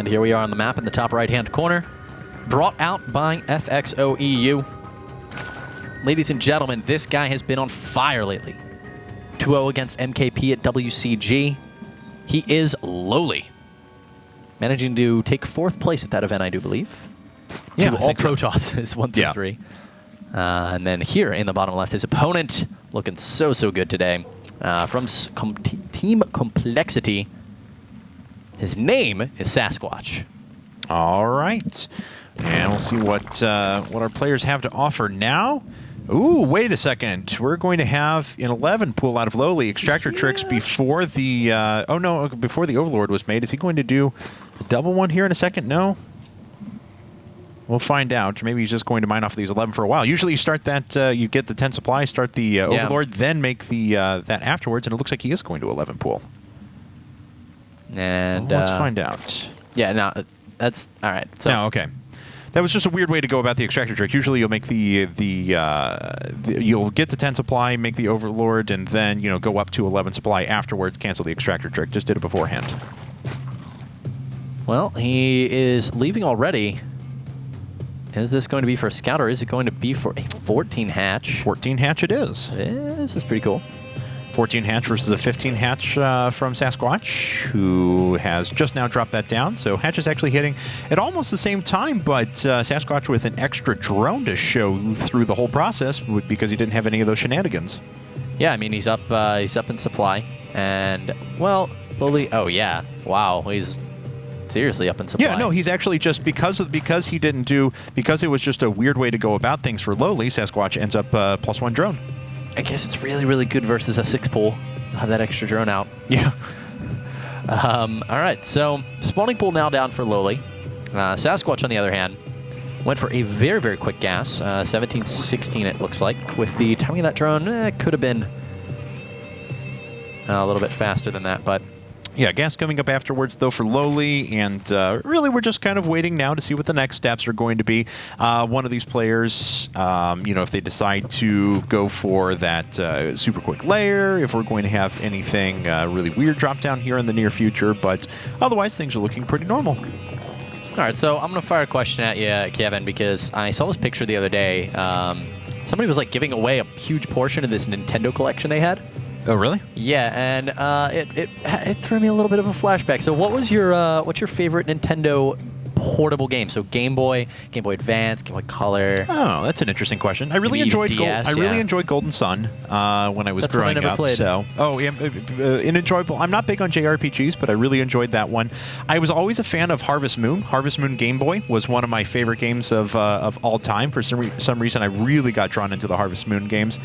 And here we are on the map in the top right-hand corner, brought out by FXO EU. Ladies and gentlemen, this guy has been on fire lately. 2-0 against MKP at WCG. He is lowly, managing to take 4th place at that event, I do believe. Yeah, all pro tosses, 1 through 3. And then here in the bottom left, his opponent looking so good today. From Team compLexity, his name is Sasquatch. All right, and we'll see what our players have to offer now. Ooh, wait a second. We're going to have an 11 pull out of Lowly. Extractor tricks before the... before the Overlord was made. Is he going to do a double one here in a second? No? We'll find out. Maybe he's just going to mine off of these 11 for a while. Usually you start that, you get the 10 supply, start the Overlord, then make the that afterwards, and it looks like he is going to 11 pull. And well, let's find out. Yeah, no, that's... All right. So, no, okay. That was just a weird way to go about the extractor trick. Usually you'll make you'll get the 10 supply, make the Overlord, and then, you know, go up to 11 supply afterwards, cancel the extractor trick. Just did it beforehand. Well, he is leaving already. Is this going to be for a scout, or is it going to be for a 14 hatch? 14 hatch it is. Yeah, this is pretty cool. 14 hatch versus a 15 hatch from Sasquatch, who has just now dropped that down. So hatch is actually hitting at almost the same time, but Sasquatch with an extra drone to show through the whole process because he didn't have any of those shenanigans. Yeah, I mean, he's up in supply, and well, Lowly. Oh yeah, wow, he's seriously up in supply. Yeah, no, he's actually just because he didn't do because it was just a weird way to go about things for Lowly. Sasquatch ends up +1 drone. I guess it's really good versus a 6 pull. Have that extra drone out. Yeah. All right, so spawning pool now down for Lowly. Sasquatch, on the other hand, went for a very quick gas. 17-16 it looks like. With the timing of that drone, it could have been a little bit faster than that, but... Yeah, gas coming up afterwards, though, for Lowly, and really we're just kind of waiting now to see what the next steps are going to be. One of these players, you know, if they decide to go for that super quick layer, if we're going to have anything really weird drop down here in the near future, but otherwise things are looking pretty normal. All right, so I'm going to fire a question at you, Kevin, because I saw this picture the other day. Somebody was, like, giving away a huge portion of this Nintendo collection they had. Oh, really? Yeah, and it threw me a little bit of a flashback. So what was your what's your favorite Nintendo portable game? So Game Boy, Game Boy Advance, Game Boy Color. Oh, that's an interesting question. I really enjoyed DS, I really enjoyed Golden Sun when I was growing up. Played. So, an enjoyable. I'm not big on JRPGs, but I really enjoyed that one. I was always a fan of Harvest Moon. Harvest Moon Game Boy was one of my favorite games of all time. For some reason, I really got drawn into the Harvest Moon games,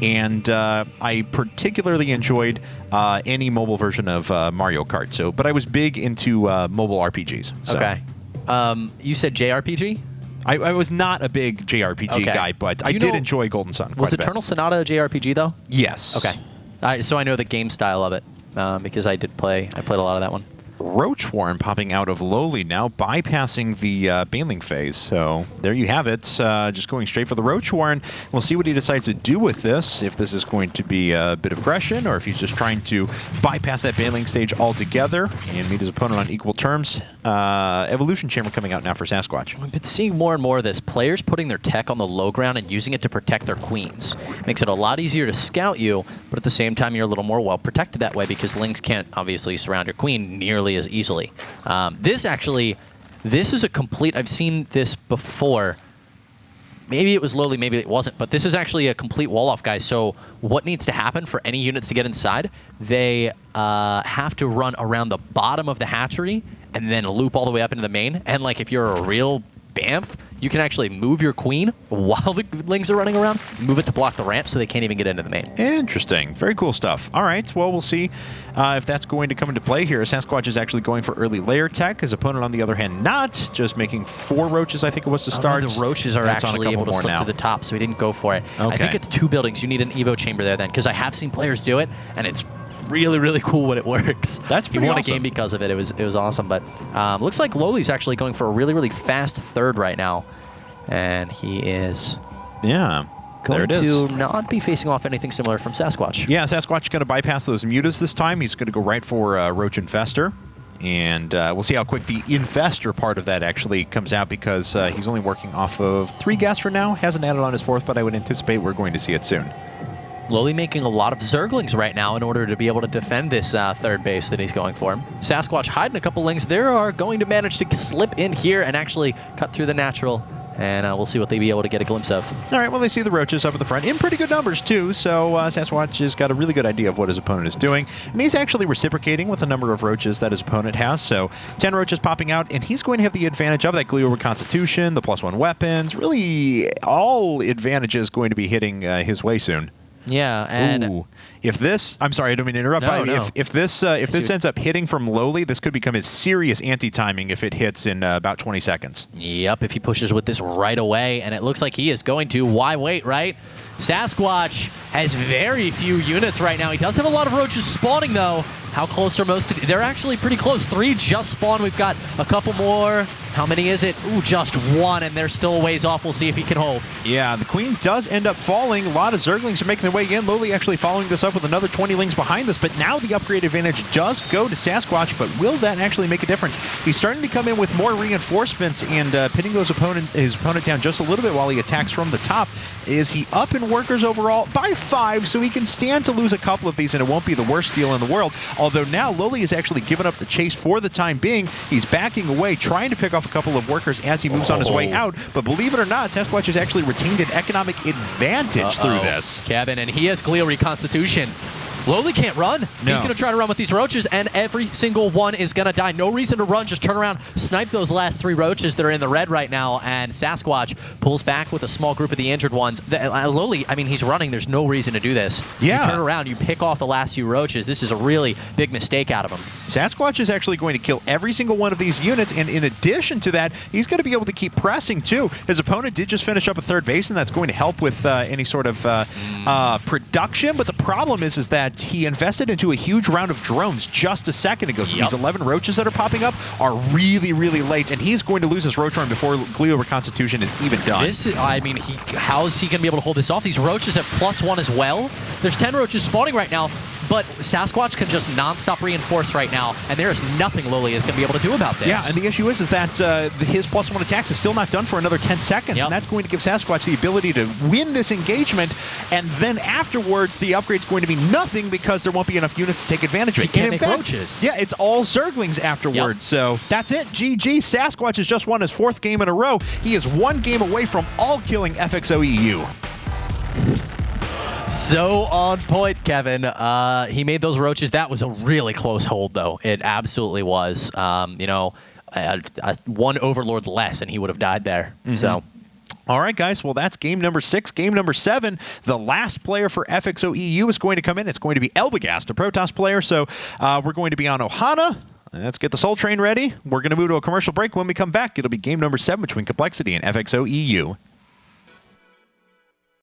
and I particularly enjoyed any mobile version of Mario Kart. So, but I was big into mobile RPGs. So. Okay. You said JRPG? I was not a big JRPG guy, but I did enjoy Golden Sun quite a bit. Was Eternal Sonata a JRPG, though? Yes. Okay. So I know the game style of it because I played a lot of that one. Roach Warren popping out of Lowly now, bypassing the Baneling phase. So there you have it. Just going straight for the Roach Warren. We'll see what he decides to do with this, if this is going to be a bit of aggression or if he's just trying to bypass that Baneling stage altogether and meet his opponent on equal terms. Evolution Chamber coming out now for Sasquatch. We've been seeing more and more of this. Players putting their tech on the low ground and using it to protect their queens. Makes it a lot easier to scout you, but at the same time you're a little more well protected that way because Lings can't obviously surround your queen nearly as easily. This is a complete... I've seen this before. Maybe it was Lowly, maybe it wasn't, but this is actually a complete wall-off, guys. So what needs to happen for any units to get inside? They have to run around the bottom of the hatchery and then loop all the way up into the main. And like if you're a real Bamf, you can actually move your queen while the Lings are running around, move it to block the ramp so they can't even get into the main. Interesting. Very cool stuff. All right, well, we'll see if that's going to come into play here. Sasquatch is actually going for early layer tech. His opponent, on the other hand, not. Just making 4 roaches, I think it was to start. The roaches are actually able to slip to the top, so we didn't go for it. Okay. I think it's 2 buildings. You need an Evo chamber there then, because I have seen players do it, and it's really cool when it works. That's pretty He won awesome. a game because of it. It was awesome. But looks like Lowly's actually going for a really fast 3rd right now. And he is going to not be facing off anything similar from Sasquatch. Yeah, Sasquatch is going to bypass those mutas this time. He's going to go right for Roach Infestor. And we'll see how quick the investor part of that actually comes out, because he's only working off of 3 gas for now. Hasn't added on his 4th, but I would anticipate we're going to see it soon. Lowly making a lot of Zerglings right now in order to be able to defend this third base that he's going for. Sasquatch hiding a couple Lings. They are going to manage to slip in here and actually cut through the natural. And we'll see what they'll be able to get a glimpse of. All right, well, they see the roaches up at the front in pretty good numbers, too. So Sasquatch has got a really good idea of what his opponent is doing. And he's actually reciprocating with the number of roaches that his opponent has. So 10 roaches popping out, and he's going to have the advantage of that glue over Constitution, the +1 weapons. Really, all advantages going to be hitting his way soon. Yeah, and ooh, if this, I'm sorry, I don't mean to interrupt. No. If this ends up hitting from Lowly, this could become a serious anti-timing if it hits in about 20 seconds. Yep, if he pushes with this right away, and it looks like he is going to. Why wait, right? Sasquatch has very few units right now. He does have a lot of roaches spawning, though. How close are most of them? They're actually pretty close. 3 just spawned. We've got a couple more. How many is it? Ooh, just 1, and they're still a ways off. We'll see if he can hold. Yeah, the Queen does end up falling. A lot of Zerglings are making their way in. Lowly actually following this up with another 20 Lings behind this, but now the upgrade advantage does go to Sasquatch, but will that actually make a difference? He's starting to come in with more reinforcements and pinning his opponent down just a little bit while he attacks from the top. Is he up in workers overall? By 5, so he can stand to lose a couple of these, and it won't be the worst deal in the world. Although now Lowly has actually given up the chase for the time being. He's backing away, trying to pick off a couple of workers as he moves on his way out. But believe it or not, Sasquatch has actually retained an economic advantage through this. Kevin, and he has Glio Reconstitution. Lowly can't run. No. He's going to try to run with these roaches, and every single one is going to die. No reason to run. Just turn around, snipe those last 3 roaches that are in the red right now, and Sasquatch pulls back with a small group of the injured ones. Lowly, I mean, he's running. There's no reason to do this. Yeah. You turn around, you pick off the last few roaches. This is a really big mistake out of him. Sasquatch is actually going to kill every single one of these units, and in addition to that, he's going to be able to keep pressing, too. His opponent did just finish up at third base, and that's going to help with any sort of production, but the problem is that he invested into a huge round of drones just a second ago, so these 11 roaches that are popping up are really, really late, and he's going to lose his roach run before Glio Reconstitution is even done. I mean, how is he going to be able to hold this off? These roaches have +1 as well. There's 10 roaches spawning right now, but Sasquatch can just non-stop reinforce right now, and there is nothing Lowly is going to be able to do about this. Yeah, and the issue is that his +1 attacks is still not done for another 10 seconds, and that's going to give Sasquatch the ability to win this engagement, and then afterwards, the upgrade's going to be nothing because there won't be enough units to take advantage of it. He can't make roaches. Yeah, it's all Zerglings afterwards, so that's it. GG. Sasquatch has just won his 4th game in a row. He is 1 game away from all killing FXO EU. So on point, Kevin. He made those roaches. That was a really close hold, though. It absolutely was. You know, 1 Overlord less, and he would have died there. So. All right, guys. Well, that's game number 6. Game number 7, the last player for FXO EU is going to come in. It's going to be Elbagast, a Protoss player. So we're going to be on Ohana. Let's get the Soul Train ready. We're going to move to a commercial break. When we come back, it'll be game number 7 between compLexity and FXO EU.